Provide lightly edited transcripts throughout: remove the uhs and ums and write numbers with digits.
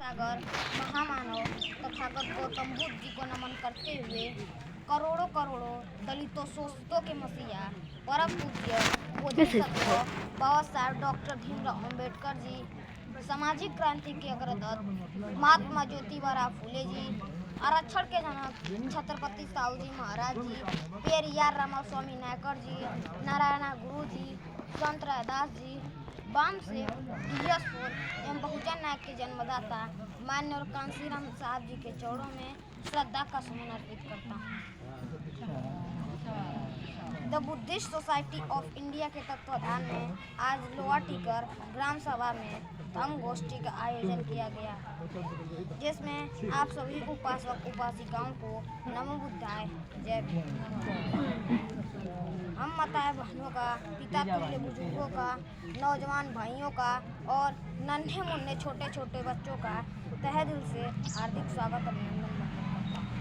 सागर महामानव तथागत गौतम बुद्ध जी को नमन करते हुए करोड़ों करोड़ों दलितों शोषितों के मसीहा परम पूज्य बोधिसत्व बाबा साहब डॉक्टर भीमराव अम्बेडकर जी, सामाजिक क्रांति के अग्रदूत महात्मा ज्योतिबा फूले जी, आरक्षण के जनक छत्रपति साहू जी महाराज जी, पेरियार रामास्वामी नायकर जी, नारायण गुरु जी, संत रैदास जी, बाम से यशपुर एवं बहुजन नायक के जन्मदाता मान्य और कांसीराम साहब जी के चरणों में श्रद्धा का सुमन अर्पित करता हूँ। The Buddhist society of India के तत्वाधान में आज लोअर टीकर ग्राम सभा में धम्म गोष्ठी का आयोजन किया गया, जिसमें आप सभी उपासक उपासिकाओं को नमो बुद्धाय जय भीम। हम माताएं बहनों का, पिता तुल्य बुजुर्गों का, नौजवान भाइयों का और नन्हे मुन्ने छोटे छोटे बच्चों का तहे दिल से हार्दिक स्वागत अभिनंदन करता हूँ।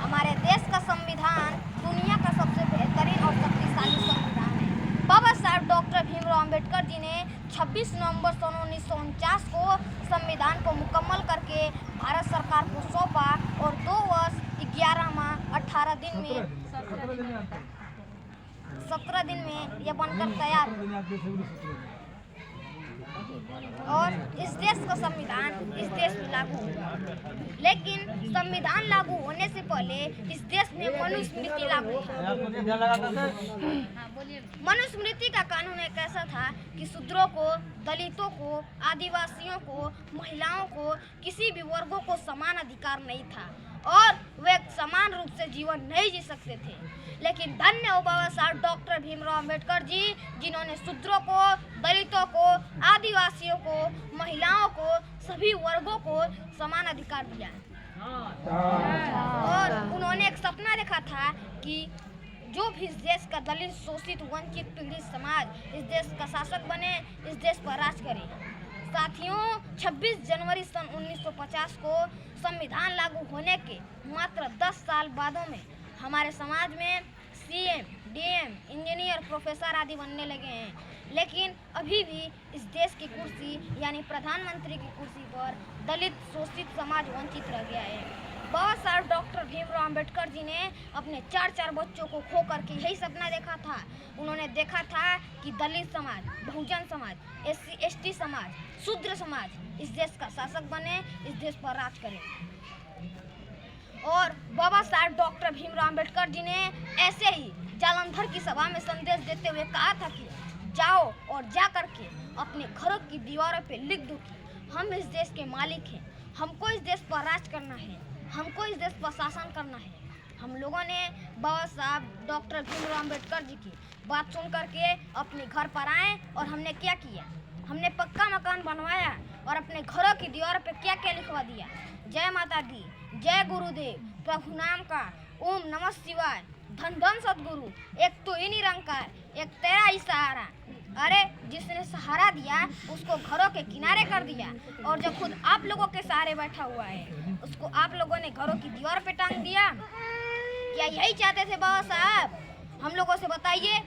हमारे देश का संविधान दुनिया का सबसे बेहतरीन और शक्तिशाली संविधान है। बाबा साहब डॉक्टर भीमराव अम्बेडकर जी ने 26 नवंबर सन 1949 को संविधान को मुकम्मल करके भारत सरकार को सौंपा और 2 वर्ष 11 माह 18 दिन में 17 दिन में यह बनकर तैयार और इस देश का संविधान इस देश में लागू हुआ। लेकिन संविधान लागू होने से पहले इस देश में मनुस्मृति लागू था। मनुस्मृति का कानून एक ऐसा था कि शूद्रों को, दलितों को, आदिवासियों को, महिलाओं को, किसी भी वर्गों को समान अधिकार नहीं था और वे समान रूप से जीवन नहीं जी सकते थे। लेकिन धन्य हो बाबा साहब डॉक्टर भीमराव अम्बेडकर जी, जिन्होंने शूद्रों को, दलितों को, आदिवासियों को, महिलाओं को, सभी वर्गों को समान अधिकार दिया और उन्होंने एक सपना देखा था कि जो भी इस देश का दलित, शोषित, वंचित, पीड़ित समाज इस देश का शासक बने, इस देश पर राज करे। साथियों, 26 जनवरी सन 1950 को संविधान लागू होने के मात्र 10 साल बादों में हमारे समाज में सीएम, डीएम, इंजीनियर, प्रोफेसर आदि बनने लगे हैं। लेकिन अभी भी इस देश की कुर्सी यानी प्रधानमंत्री की कुर्सी पर दलित, शोषित समाज वंचित रह गया है। बाबा साहब डॉक्टर भीमराव अम्बेडकर जी ने अपने 4 बच्चों को खो करके यही सपना देखा था। उन्होंने देखा था कि दलित समाज, बहुजन समाज, SC, ST समाज, शूद्र समाज इस देश का शासक बने, इस देश पर राज करे। और बाबा साहब डॉक्टर भीमराव अम्बेडकर जी ने ऐसे ही जालंधर की सभा में संदेश देते हुए कहा था कि जाओ और जा करके अपने घरों की दीवारों पे लिख दो कि हम इस देश के मालिक हैं, हमको इस देश पर राज करना है, हमको इस देश पर शासन करना है। हम लोगों ने बाबा साहब डॉक्टर भीमराव अम्बेडकर जी की बात सुन करके अपने घर पर आए और हमने क्या किया, हमने पक्का मकान बनवाया और अपने घरों की दीवारों पे क्या क्या लिखवा दिया। जय माता दी, जय गुरुदेव, प्रभु नाम का, ओम नमः शिवाय, धन धन सतगुरु, एक तो ही निरंकार, एक तेरा ही सहारा। अरे जिसने सहारा दिया उसको घरों के किनारे कर दिया और जो खुद आप लोगों के सहारे बैठा हुआ है उसको आप लोगों ने घरों की दीवार पे टांग दिया। क्या यही चाहते थे बाबा साहब? हम लोगों से बताइए।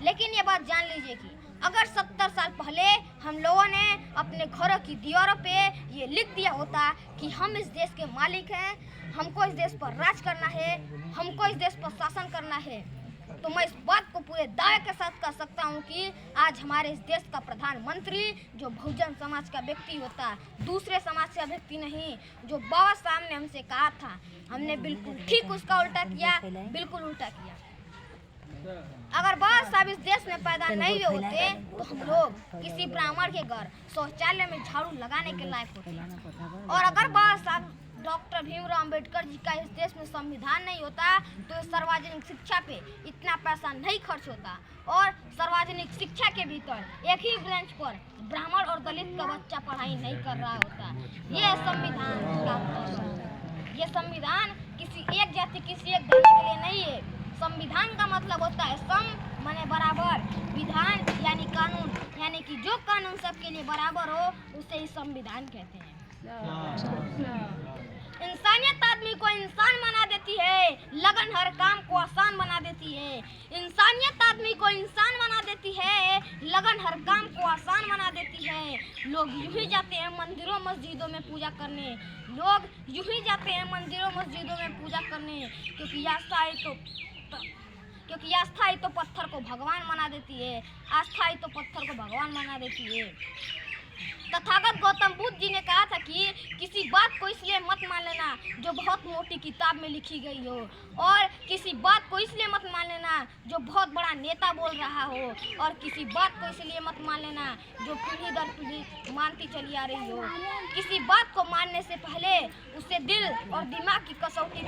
लेकिन ये बात जान लीजिए कि अगर 70 साल पहले हम लोगों ने अपने घरों की दीवारों पे ये लिख दिया होता कि हम इस देश के मालिक हैं, हमको इस देश पर राज करना है, हमको इस देश पर शासन करना है, तो मैं इस बात को पूरे दावे के साथ कह सकता हूँ कि आज हमारे इस देश का प्रधानमंत्री जो बहुजन समाज का व्यक्ति होता, दूसरे समाज का व्यक्ति नहीं, जो बाबा साहब ने हमसे कहा था, हमने बिल्कुल ठीक उसका उल्टा किया, बिल्कुल उल्टा किया। अगर बाबा साहब इस देश में पैदा नहीं हुए होते तो हम लोग किसी ब्राह्मण के घर शौचालय में झाड़ू लगाने के लायक होते। और अगर बाबा साहब डॉक्टर भीमराव अम्बेडकर जी का इस देश में संविधान नहीं होता तो सार्वजनिक शिक्षा पे इतना पैसा नहीं खर्च होता और सार्वजनिक शिक्षा के भीतर एक ही बेंच पर ब्राह्मण और दलित का बच्चा पढ़ाई नहीं कर रहा होता। ये संविधान का, ये संविधान किसी एक जाति, किसी एक धर्म के लिए नहीं है। संविधान का मतलब होता है सम माने बराबर, विधान यानी कानून, यानी कि जो कानून सबके लिए बराबर हो उसे ही संविधान कहते हैं। इंसानियत आदमी को इंसान बना देती है, लगन हर काम को आसान बना देती है। इंसानियत आदमी को इंसान बना देती है, लगन हर काम को आसान बना देती है। लोग यूं ही जाते हैं मंदिरों मस्जिदों में पूजा करने, लोग यूं ही जाते हैं मंदिरों मस्जिदों में पूजा करने, क्योंकि आस्था ही तो पत्थर को भगवान बना देती है, आस्था ही तो पत्थर को भगवान बना देती है। तथागत गौतम बुद्ध जी ने कहा था कि किसी बात को इसलिए मत मान लेना जो बहुत मोटी किताब में लिखी गई हो, और किसी बात को इसलिए मत मान लेना जो बहुत बड़ा नेता बोल रहा हो, और किसी बात को इसलिए मत मान लेना जो पीढ़ी दर पीढ़ी मानती चली आ रही हो। किसी बात को मानने से पहले उसे दिल और दिमाग की कसौटी